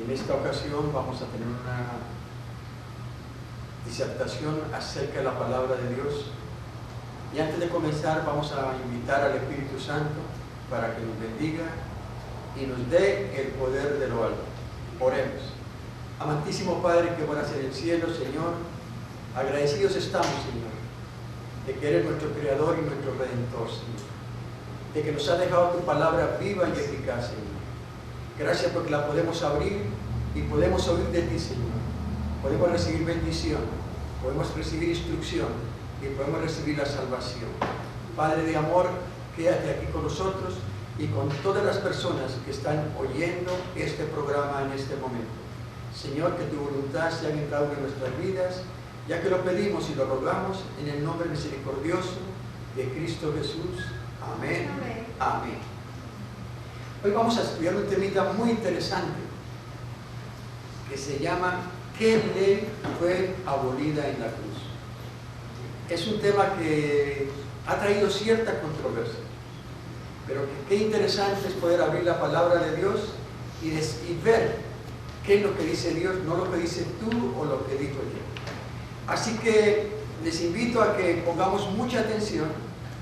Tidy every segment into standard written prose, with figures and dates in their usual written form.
En esta ocasión vamos a tener una disertación acerca de la palabra de Dios. Y antes de comenzar vamos a invitar al Espíritu Santo para que nos bendiga y nos dé el poder de lo alto. Oremos. Amantísimo Padre que moras en el cielo, Señor, agradecidos estamos, Señor, de que eres nuestro Creador y nuestro Redentor, Señor, de que nos has dejado tu palabra viva y eficaz, Señor. Gracias porque la podemos abrir y podemos oír de ti, Señor. Podemos recibir bendición, podemos recibir instrucción y podemos recibir la salvación. Padre de amor, quédate aquí con nosotros y con todas las personas que están oyendo este programa en este momento. Señor, que tu voluntad sea en cada una de nuestras vidas, ya que lo pedimos y lo rogamos en el nombre misericordioso de Cristo Jesús. Amén. Amén. Amén. Hoy vamos a estudiar un temita muy interesante que se llama ¿qué ley fue abolida en la cruz? Es un tema que ha traído cierta controversia, pero qué interesante es poder abrir la palabra de Dios y ver qué es lo que dice Dios, no lo que dices tú o lo que digo yo. Así que les invito a que pongamos mucha atención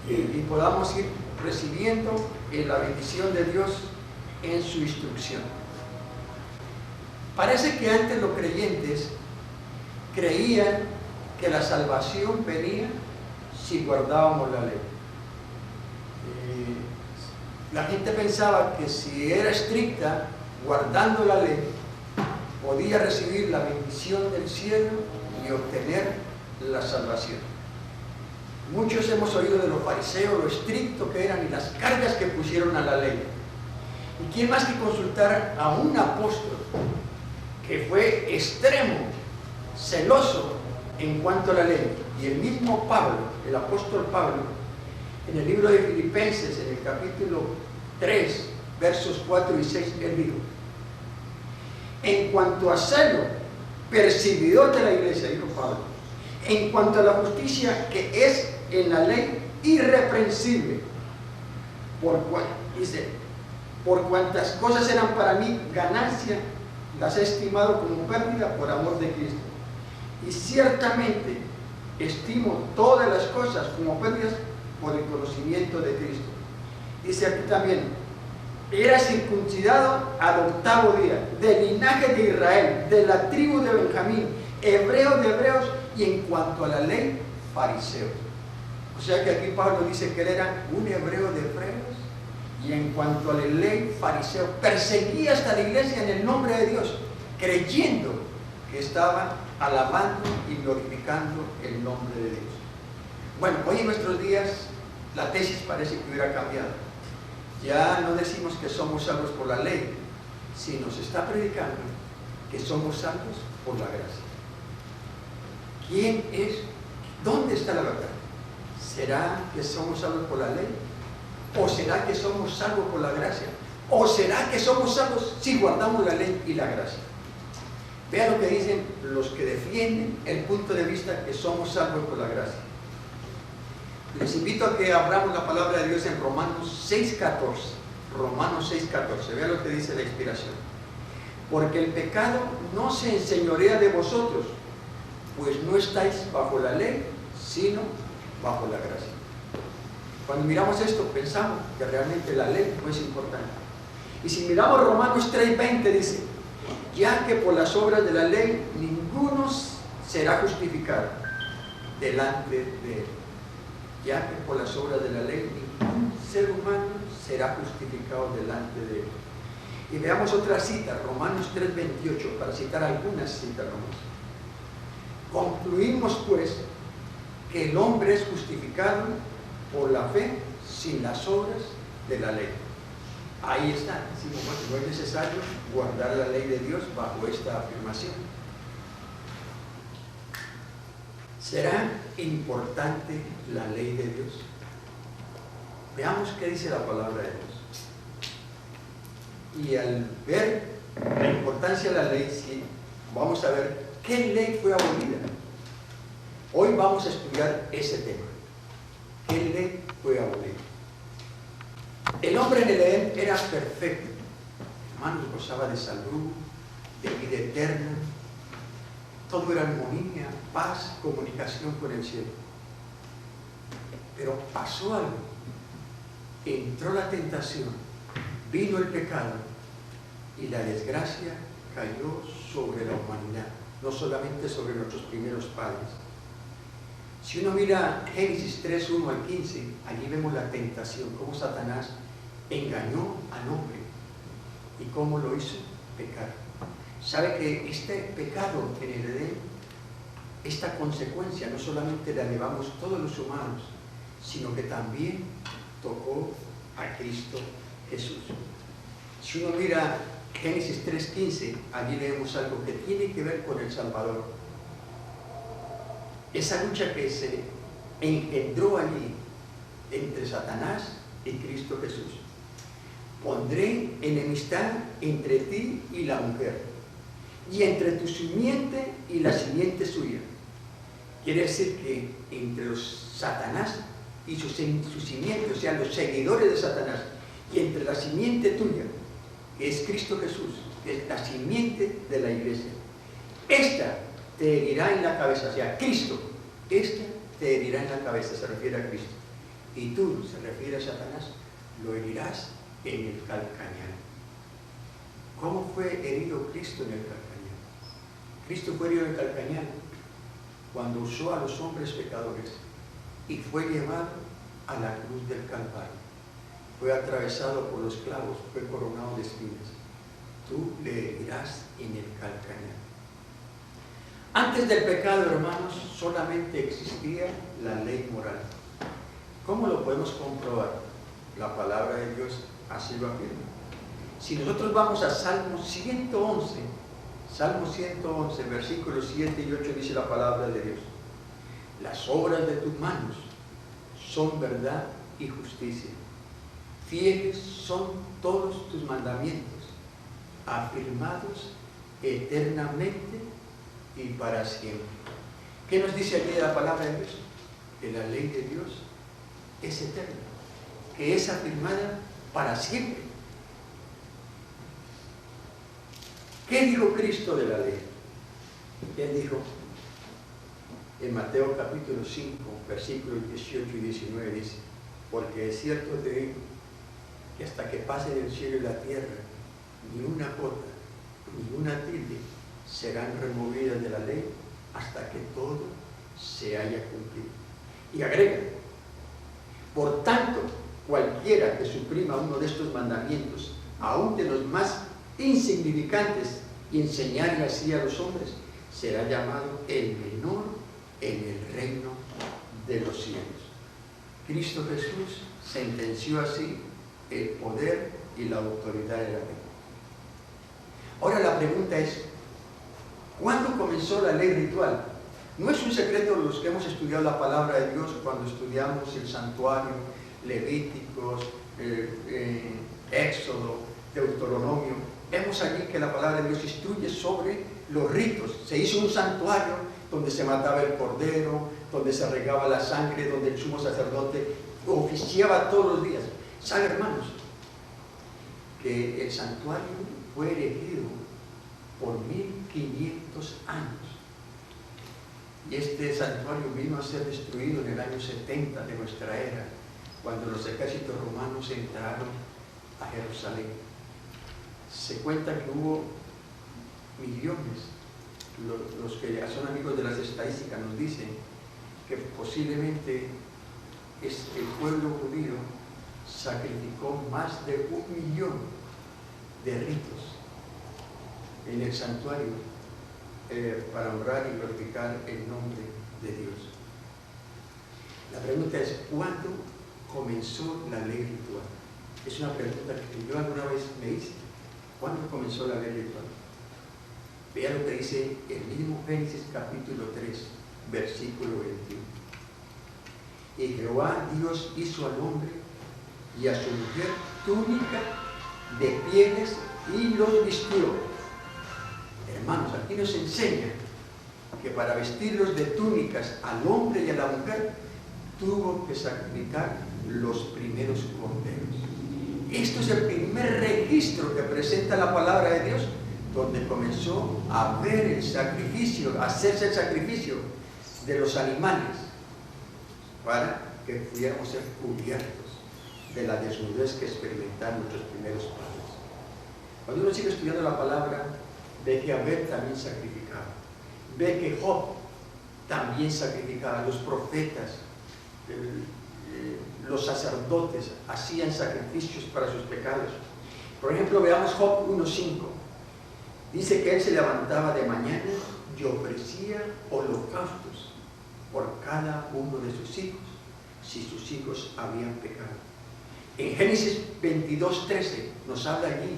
y podamos ir recibiendo la bendición de Dios en su instrucción. Parece que antes los creyentes creían que la salvación venía si guardábamos la ley. La gente pensaba que si era estricta, guardando la ley, podía recibir la bendición del cielo y obtener la salvación. Muchos hemos oído de los fariseos, lo estricto que eran y las cargas que pusieron a la ley. ¿Y quién más que consultar a un apóstol que fue extremo, celoso en cuanto a la ley? Y el mismo Pablo, el apóstol Pablo, en el libro de Filipenses, en el capítulo 3, versos 4 y 6, él dijo: en cuanto a celo, perseguidor de la iglesia, dijo Pablo, en cuanto a la justicia que es en la ley irreprensible, por cuantas cosas eran para mí ganancia, las he estimado como pérdida por amor de Cristo. Y ciertamente estimo todas las cosas como pérdidas por el conocimiento de Cristo. Dice aquí también: era circuncidado al 8º día, del linaje de Israel, de la tribu de Benjamín, hebreo de hebreos, y en cuanto a la ley, fariseo. O sea que aquí Pablo dice que él era un hebreo de hebreos, y en cuanto a la ley, fariseo. Perseguía hasta la iglesia en el nombre de Dios, creyendo que estaba alabando y glorificando el nombre de Dios. Bueno, hoy en nuestros días la tesis parece que hubiera cambiado. Ya no decimos que somos salvos por la ley, sino se está predicando que somos salvos por la gracia. ¿Quién es? ¿Dónde está la verdad? ¿Será que somos salvos por la ley? ¿O será que somos salvos por la gracia? ¿O será que somos salvos si guardamos la ley y la gracia? Vean lo que dicen los que defienden el punto de vista que somos salvos por la gracia. Les invito a que abramos la palabra de Dios en Romanos 6:14. Romanos 6:14. Vean lo que dice la inspiración. Porque el pecado no se enseñorea de vosotros, pues no estáis bajo la ley, sino bajo la gracia. Cuando miramos esto, pensamos que realmente la ley no es importante. Y si miramos Romanos 3:20, dice: ya que por las obras de la ley ninguno será justificado delante de él. Ya que por las obras de la ley ningún ser humano será justificado delante de él. Y veamos otra cita, Romanos 3:28, para citar algunas citas nomás. Concluimos pues que el hombre es justificado por la fe sin las obras de la ley. Ahí está, decimos, no es necesario guardar la ley de Dios bajo esta afirmación. ¿Será importante la ley de Dios? Veamos qué dice la palabra de Dios. Y al ver la importancia de la ley, sí, vamos a ver qué ley fue abolida. Hoy vamos a estudiar ese tema. ¿Qué ley fue abolida? El hombre en el Edén era perfecto. Hermanos, gozaba de salud, de vida eterna. Todo era armonía, paz, comunicación con el cielo. Pero pasó algo. Entró la tentación, vino el pecado y la desgracia cayó sobre la humanidad, no solamente sobre nuestros primeros padres. Si uno mira Génesis 3, 1 al 15, allí vemos la tentación, cómo Satanás engañó al hombre y cómo lo hizo pecar. Sabe que este pecado en el Edén, esta consecuencia no solamente la llevamos todos los humanos, sino que también tocó a Cristo Jesús. Si uno mira Génesis 3:15, allí leemos algo que tiene que ver con el Salvador. Esa lucha que se engendró allí entre Satanás y Cristo Jesús. Pondré enemistad entre ti y la mujer, y entre tu simiente y la simiente suya. Quiere decir que entre los Satanás y su simiente, o sea, los seguidores de Satanás, y entre la simiente tuya, que es Cristo Jesús, que es la simiente de la iglesia. Esta te herirá en la cabeza, o sea, Cristo, esta te herirá en la cabeza, se refiere a Cristo. Y tú, se refiere a Satanás, lo herirás en el calcañar. ¿Cómo fue herido Cristo en el calcañar? Cristo fue herido en el calcañar cuando usó a los hombres pecadores y fue llevado a la cruz del Calvario. Fue atravesado por los clavos, fue coronado de espinas. Tú le herirás en el calcañar. Antes del pecado, hermanos, solamente existía la ley moral. ¿Cómo lo podemos comprobar? La palabra de Dios así lo afirma. Si nosotros vamos a Salmo 111, versículos 7 y 8, dice la palabra de Dios: las obras de tus manos son verdad y justicia. Fieles son todos tus mandamientos, afirmados eternamente y para siempre. ¿Qué nos dice aquí la palabra de Dios? Que la ley de Dios es eterna, que es afirmada para siempre. ¿Qué dijo Cristo de la ley? Él dijo en Mateo capítulo 5, versículos 18 y 19, dice: porque es cierto te digo que hasta que pasen el cielo y la tierra, ni una jota, ni una tilde serán removidas de la ley hasta que todo se haya cumplido. Y agrega: por tanto, cualquiera que suprima uno de estos mandamientos, aun de los más insignificantes, y enseñarle así a los hombres, será llamado el menor en el reino de los cielos. Cristo Jesús sentenció así el poder y la autoridad de la ley. Ahora la pregunta es: ¿cuándo comenzó la ley ritual? No es un secreto los que hemos estudiado la palabra de Dios cuando estudiamos el santuario, Levíticos, Éxodo, Deuteronomio. Vemos allí que la palabra de Dios instruye sobre los ritos. Se hizo un santuario donde se mataba el cordero, donde se regaba la sangre, donde el sumo sacerdote oficiaba todos los días. ¿Saben, hermanos? Que el santuario fue erigido por 1500 años. Y este santuario vino a ser destruido en el año 70 de nuestra era, cuando los ejércitos romanos entraron a Jerusalén. Se cuenta que hubo millones. Los que son amigos de las estadísticas nos dicen que posiblemente el pueblo judío sacrificó más de 1 millón de ritos en el santuario para honrar y glorificar el nombre de Dios. La pregunta es: ¿cuándo comenzó la ley ritual? Es una pregunta que yo alguna vez me hice. ¿Cuándo comenzó la ley ritual? Vea lo que dice el mismo Génesis capítulo 3, versículo 21. Y Jehová Dios hizo al hombre y a su mujer túnica de pieles y los vistió. Hermanos, aquí nos enseña que para vestirlos de túnicas al hombre y a la mujer tuvo que sacrificar los primeros corderos. Esto es el primer registro que presenta la palabra de Dios donde comenzó a ver el sacrificio, a hacerse el sacrificio de los animales para que pudiéramos ser cubiertos de la desnudez que experimentaron nuestros primeros padres. Cuando uno sigue estudiando la palabra, ve que Abel también sacrificaba, ve que Job también sacrificaba, los profetas, los sacerdotes hacían sacrificios para sus pecados. Por ejemplo, veamos Job 1:5. Dice que él se levantaba de mañana y ofrecía holocaustos por cada uno de sus hijos, si sus hijos habían pecado. En Génesis 22:13 nos habla allí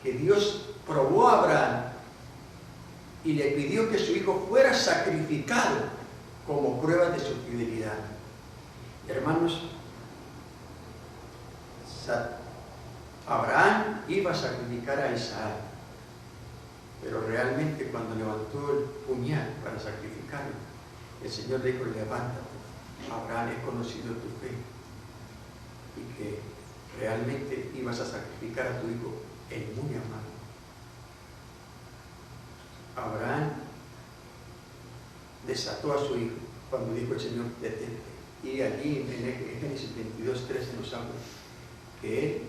que Dios probó a Abraham y le pidió que su hijo fuera sacrificado como prueba de su fidelidad. Hermanos, Abraham iba a sacrificar a Isaac, pero realmente cuando levantó el puñal para sacrificarlo, el Señor le dijo: levántate, Abraham, he conocido tu fe, y que realmente ibas a sacrificar a tu hijo, el muy amado. Abraham desató a su hijo cuando dijo el Señor: detente. Y allí en Génesis 22:13 nos habla que él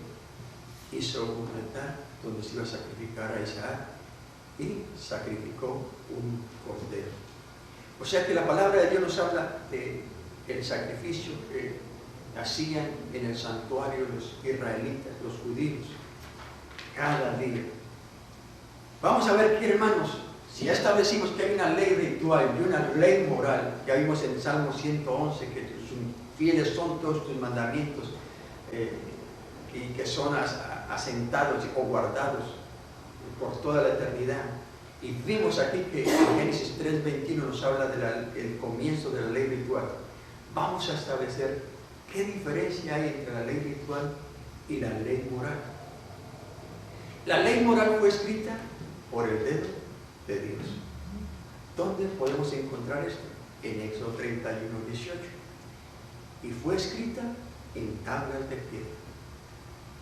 hizo un altar donde se iba a sacrificar a Isaac y sacrificó un cordero. O sea que la palabra de Dios nos habla del sacrificio que hacían en el santuario los israelitas, los judíos, cada día. Vamos a ver aquí, hermanos, si ya establecimos que hay una ley ritual y una ley moral, ya vimos en el Salmo 111 que tus fieles son todos tus mandamientos, y que son asentados o guardados por toda la eternidad. Y vimos aquí que en Génesis 3:21 nos habla del comienzo de la ley ritual. Vamos a establecer qué diferencia hay entre la ley ritual y la ley moral. La ley moral fue escrita por el dedo de Dios. ¿Dónde podemos encontrar esto? En Éxodo 31:18. Y fue escrita en tablas de piedra.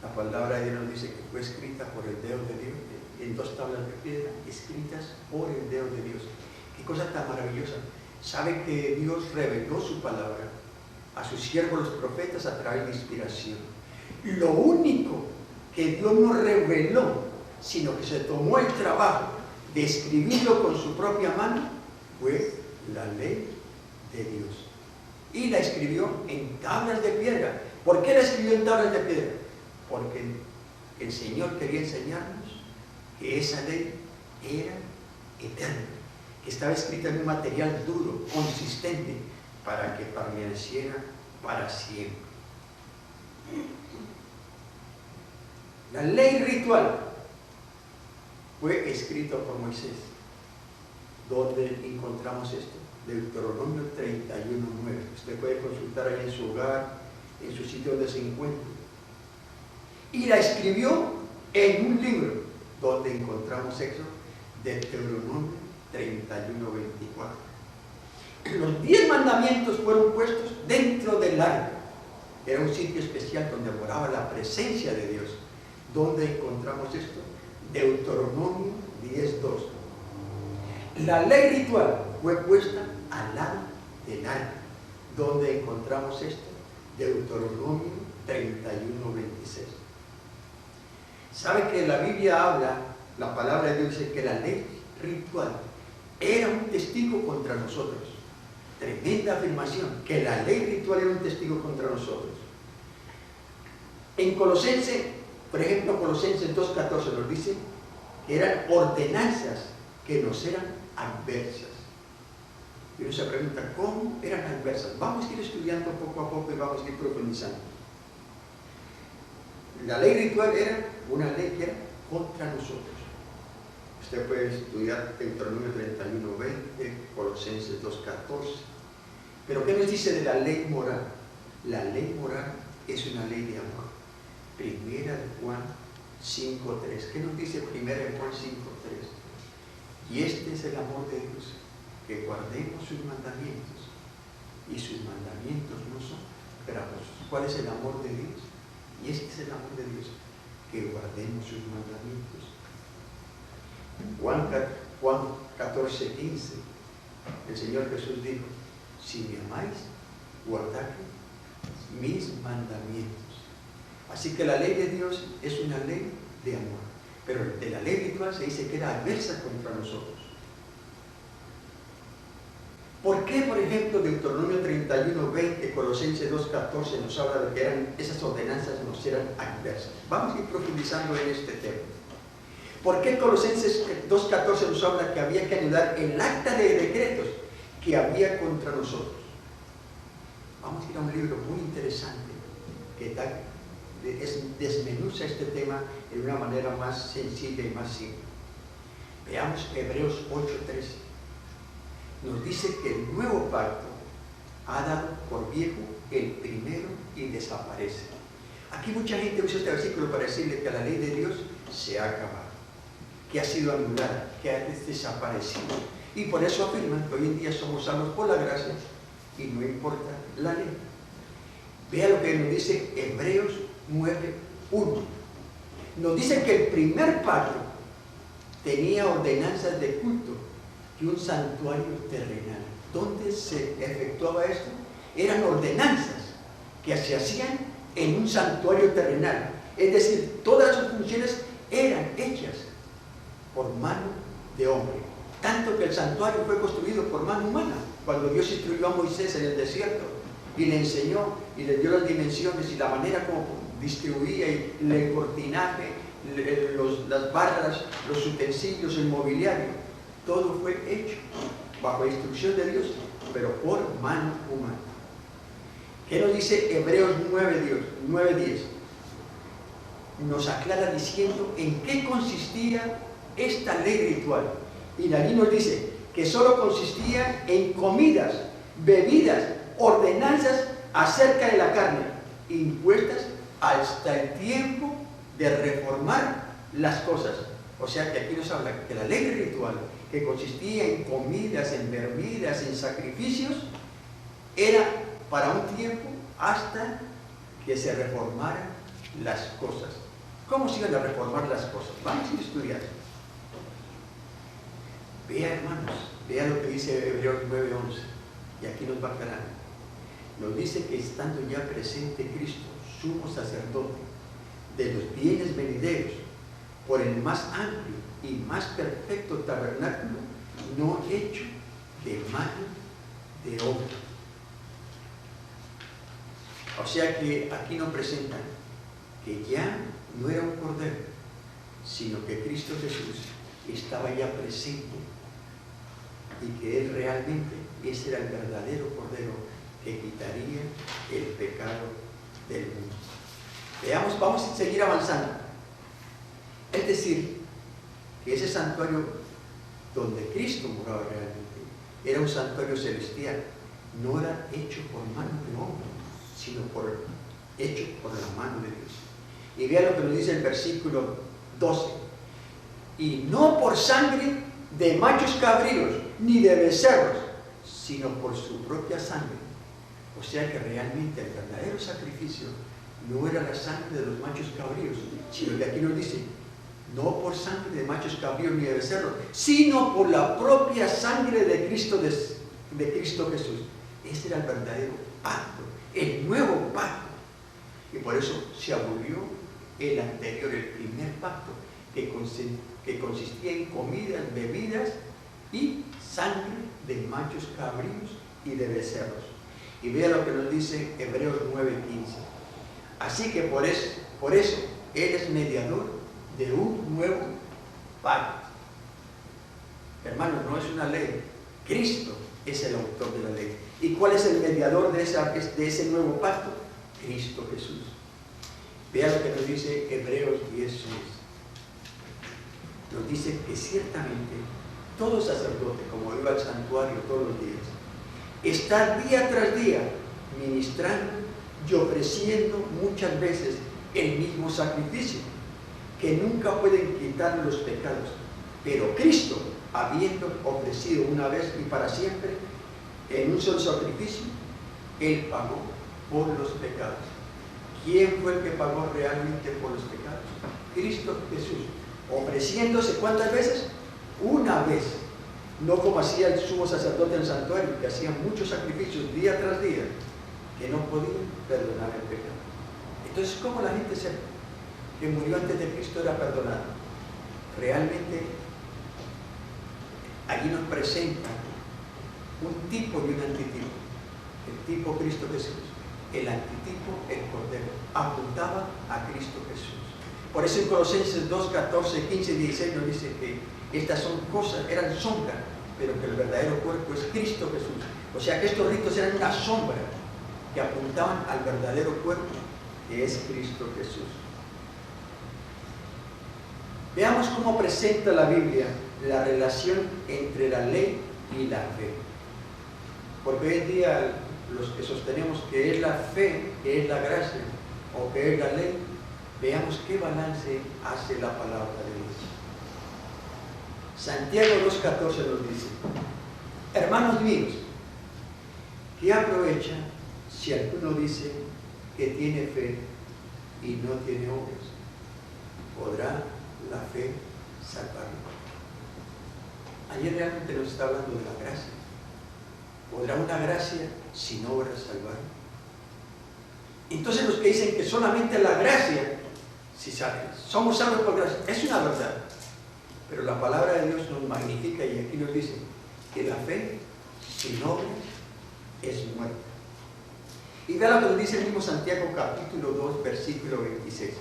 La palabra de Dios nos dice que fue escrita por el dedo de Dios, en 2 tablas de piedra, escritas por el dedo de Dios. Qué cosa tan maravillosa. Sabe que Dios reveló su palabra a sus siervos los profetas a través de inspiración. Y lo único que Dios no reveló, sino que se tomó el trabajo de escribirlo con su propia mano, fue la ley de Dios. Y la escribió en tablas de piedra. ¿Por qué la escribió en tablas de piedra? Porque el Señor quería enseñarnos que esa ley era eterna, que estaba escrita en un material duro, consistente, para que permaneciera para siempre. La ley ritual fue escrita por Moisés. ¿Dónde encontramos esto? Deuteronomio 31:9. Usted puede consultar ahí en su hogar, en su sitio donde se encuentre. Y la escribió en un libro, donde encontramos eso, Deuteronomio 31:24. Los 10 mandamientos fueron puestos dentro del arca. Era un sitio especial donde moraba la presencia de Dios. ¿Dónde encontramos esto? Deuteronomio 10:2. La ley ritual fue puesta al lado del arca. ¿Dónde encontramos esto? Deuteronomio 31:26. ¿Sabe que la Biblia habla, la palabra de Dios dice que la ley ritual era un testigo contra nosotros? Tremenda afirmación, que la ley ritual era un testigo contra nosotros. En Colosenses, por ejemplo, Colosenses 2:14 nos dice que eran ordenanzas que nos eran adversas. Y uno se pregunta, ¿cómo eran adversas? Vamos a ir estudiando poco a poco y vamos a ir profundizando. La ley ritual era una ley que era contra nosotros. Usted puede estudiar Deuteronomio 31:20, Colosenses 2:14. Pero ¿qué nos dice de la ley moral? La ley moral es una ley de amor. Primera de Juan 5:3. ¿Qué nos dice Primera de Juan 5:3? Y este es el amor de Dios, que guardemos sus mandamientos. Y sus mandamientos no son gravosos. ¿Cuál es el amor de Dios? Y este es el amor de Dios, que guardemos sus mandamientos. Juan 14:15, el Señor Jesús dijo: si me amáis, guardad mis mandamientos. Así que la ley de Dios es una ley de amor, pero de la ley ritual se dice que era adversa contra nosotros. ¿Por qué, por ejemplo, Deuteronomio 31:20, Colosenses 2:14 nos habla de que esas ordenanzas nos eran adversas? Vamos a ir profundizando en este tema. ¿Por qué Colosenses 2:14 nos habla que había que anular el acta de decretos que había contra nosotros? Vamos a ir a un libro muy interesante que desmenuza este tema de una manera más sencilla y más simple. Veamos Hebreos 8:13. Nos dice que el nuevo pacto ha dado por viejo el primero y desaparece. Aquí mucha gente usa este versículo para decirle que la ley de Dios se ha acabado, que ha sido anulada, que ha desaparecido. Y por eso afirman que hoy en día somos salvos por la gracia y no importa la ley. Vea lo que nos dice Hebreos 9:1. Nos dice que el primer pacto tenía ordenanzas de culto y un santuario terrenal. ¿Dónde se efectuaba esto? Eran ordenanzas que se hacían en un santuario terrenal. Es decir, todas sus funciones eran hechas por mano de hombre. Tanto que el santuario fue construido por mano humana. Cuando Dios instruyó a Moisés en el desierto y le enseñó y le dio las dimensiones y la manera como distribuía y el cortinaje, las barras, los utensilios, el mobiliario, todo fue hecho bajo la instrucción de Dios, pero por mano humana. ¿Qué nos dice Hebreos 9:10? Nos aclara diciendo en qué consistía esta ley ritual. Y allí nos dice que solo consistía en comidas, bebidas, ordenanzas acerca de la carne, impuestas hasta el tiempo de reformar las cosas. O sea que aquí nos habla que la ley ritual, que consistía en comidas, en bebidas, en sacrificios, era para un tiempo hasta que se reformaran las cosas. ¿Cómo se iban a reformar las cosas? Vamos a estudiar. Vea, hermanos, vea lo que dice Hebreos 9:11, y aquí nos va aclarando. Nos dice que estando ya presente Cristo, sumo sacerdote de los bienes venideros, por el más amplio y más perfecto tabernáculo, no hecho de mano de hombre. O sea que aquí nos presentan que ya no era un cordero, sino que Cristo Jesús estaba ya presente y que Él realmente, ese era el verdadero cordero que quitaría el pecado del mundo. Veamos, vamos a seguir avanzando. Es decir, que ese santuario donde Cristo moraba realmente era un santuario celestial, no era hecho por mano de hombre, sino hecho por la mano de Dios. Y vea lo que nos dice el versículo 12. Y no por sangre de machos cabríos ni de becerros, sino por su propia sangre. O sea que realmente el verdadero sacrificio no era la sangre de los machos cabríos, sino que aquí nos dice, no por sangre de machos cabríos ni de becerros, sino por la propia sangre de Cristo Jesús. Ese era el verdadero pacto, el nuevo pacto. Y por eso se abolió el anterior, el primer pacto, que consistía en comidas, bebidas y sangre de machos cabríos y de becerros. Y vea lo que nos dice Hebreos 9:15. Así que por eso Él es mediador de un nuevo pacto. Hermanos, no es una ley. Cristo es el autor de la ley. ¿Y cuál es el mediador de ese nuevo pacto? Cristo Jesús. Vea lo que nos dice Hebreos 10:6. Nos dice que ciertamente todo sacerdote, como iba al santuario todos los días, está día tras día ministrando y ofreciendo muchas veces el mismo sacrificio, que nunca pueden quitar los pecados. Pero Cristo, habiendo ofrecido una vez y para siempre en un solo sacrificio, Él pagó por los pecados. ¿Quién fue el que pagó realmente por los pecados? Cristo Jesús, ofreciéndose ¿cuántas veces? una vez, no como hacía el sumo sacerdote en el santuario, que hacía muchos sacrificios día tras día, que no podían perdonar el pecado. Entonces, ¿cómo la gente que murió antes de Cristo era perdonado? Realmente, allí nos presenta un tipo y un antitipo. El tipo Cristo Jesús, el antitipo el Cordero, apuntaba a Cristo Jesús. Por eso en Colosenses 2, 14, 15 y 16 nos dice que estas son cosas, eran sombras, pero que el verdadero cuerpo es Cristo Jesús. O sea que estos ritos eran una sombra que apuntaban al verdadero cuerpo, que es Cristo Jesús. Veamos cómo presenta la Biblia la relación entre la ley y la fe. Porque hoy en día los que sostenemos que es la fe, que es la gracia o que es la ley, veamos qué balance hace la palabra de Dios. Santiago 2.14 nos dice: hermanos míos, ¿qué aprovecha si alguno dice que tiene fe y no tiene obras? ¿Podrá la fe salvarlo? Ayer realmente nos está hablando de la gracia. ¿Podrá una gracia sin obras salvar? Entonces los que dicen que solamente la gracia, si somos salvos por gracia, es una verdad. Pero la palabra de Dios nos magnifica y aquí nos dice que la fe sin obras es muerta. Y vea lo que nos dice el mismo Santiago capítulo 2, versículo 26.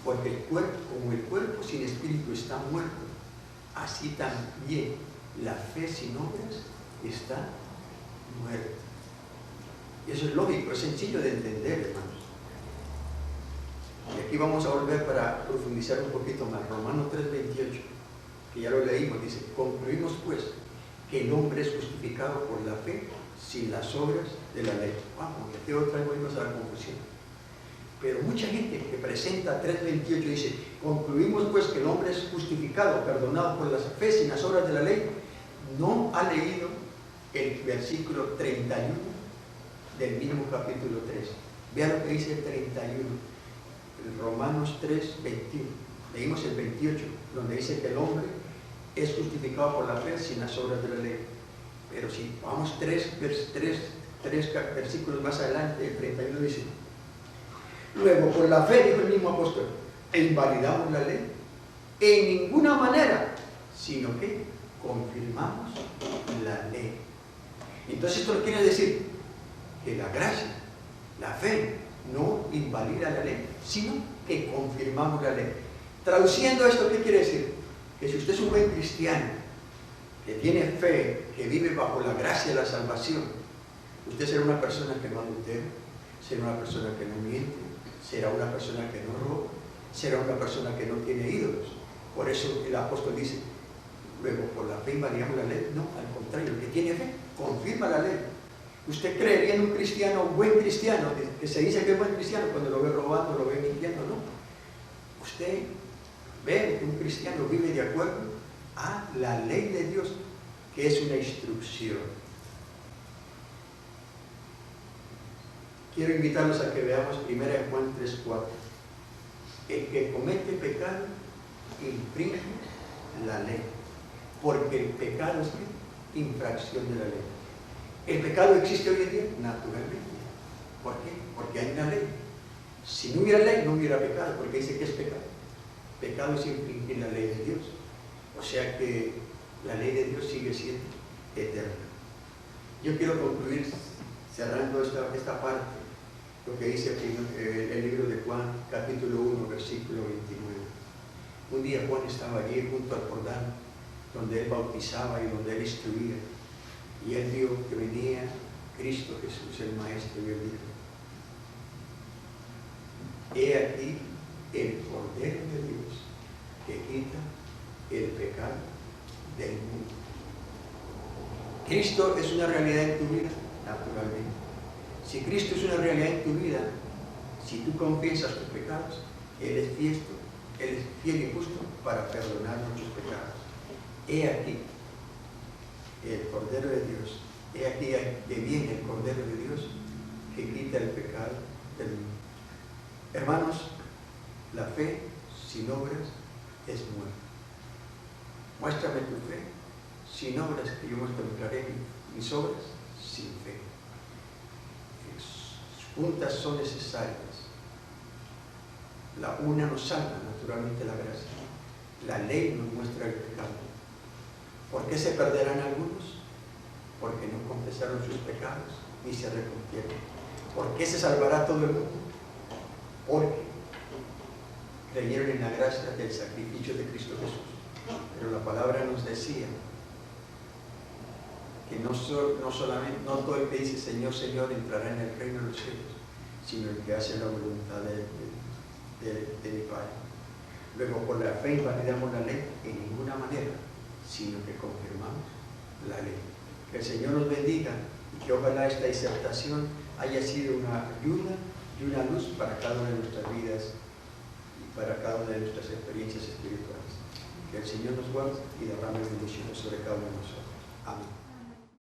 Porque el cuerpo, como el cuerpo sin espíritu está muerto, así también la fe sin obras está muerta. Y eso es lógico, es sencillo de entender, hermanos. Y aquí vamos a volver para profundizar un poquito más. Romanos 3:28, que ya lo leímos, dice: concluimos pues que el hombre es justificado por la fe sin las obras de la ley. Vamos, aquí otra vez volvemos a la confusión. Pero mucha gente que presenta 3:28 dice: concluimos pues que el hombre es justificado, perdonado por la fe sin las obras de la ley, no ha leído el versículo 31 del mismo capítulo 3. Vean lo que dice el 31, el Romanos 3:21. Leímos el 28, donde dice que el hombre es justificado por la fe sin las obras de la ley. Pero si vamos tres versículos más adelante, el 31 dice: luego, por la fe, dijo el mismo apóstol, ¿invalidamos la ley? En ninguna manera, sino que confirmamos la ley. Entonces esto quiere decir que la gracia, la fe, no invalida la ley, sino que confirmamos la ley. Traduciendo esto, ¿qué quiere decir? Que si usted es un buen cristiano, que tiene fe, que vive bajo la gracia de la salvación, usted será una persona que no adultera, será una persona que no miente, será una persona que no roba, será una persona que no tiene ídolos. Por eso el apóstol dice: luego, por la fe invalidamos la ley. No, al contrario, el que tiene fe confirma la ley. ¿Usted creería en un cristiano, un buen cristiano, que se dice que es buen cristiano cuando lo ve robando, lo ve mintiendo? No. Usted ve que un cristiano vive de acuerdo a la ley de Dios, que es una instrucción. Quiero invitarlos a que veamos 1 Juan 3:4. El que comete pecado infringe la ley, porque el pecado es infracción de la ley. ¿El pecado existe hoy en día? Naturalmente. ¿Por qué? Porque hay una ley. Si no hubiera ley, no hubiera pecado, porque dice que es pecado. Pecado es infringir la ley de Dios. O sea que la ley de Dios sigue siendo eterna. Yo quiero concluir cerrando esta parte, lo que dice el libro de Juan, capítulo 1, versículo 29. Un día Juan estaba allí junto al Jordán, donde él bautizaba y donde él instruía. Y él vio que venía Cristo Jesús, el Maestro, y él dijo: he aquí el Cordero de Dios que quita el pecado del mundo. Cristo es una realidad en tu vida, naturalmente. Si Cristo es una realidad en tu vida, si tú confiesas tus pecados, Él es fiel y justo para perdonar nuestros pecados. He aquí el Cordero de Dios, he aquí que viene el Cordero de Dios que quita el pecado del mundo. Hermanos, la fe sin obras es muerta. muéstrame tu fe, sin obras que yo mostraré mis obras, sin fe. Juntas son necesarias. La una nos salva, naturalmente la gracia. La ley nos muestra el pecado. ¿Por qué se perderán algunos? Porque no confesaron sus pecados ni se arrepintieron. ¿Por qué se salvará todo el mundo? Porque creyeron en la gracia del sacrificio de Cristo Jesús. Pero la palabra nos decía que no todo el que dice Señor, Señor entrará en el reino de los cielos, sino el que hace la voluntad de mi Padre. Luego, por la fe invalidamos la ley en ninguna manera, sino que confirmamos la ley. Que el Señor nos bendiga y que ojalá esta disertación haya sido una ayuda y una luz para cada una de nuestras vidas y para cada una de nuestras experiencias espirituales. Que el Señor nos guarde y derrame bendiciones sobre cada uno de nosotros.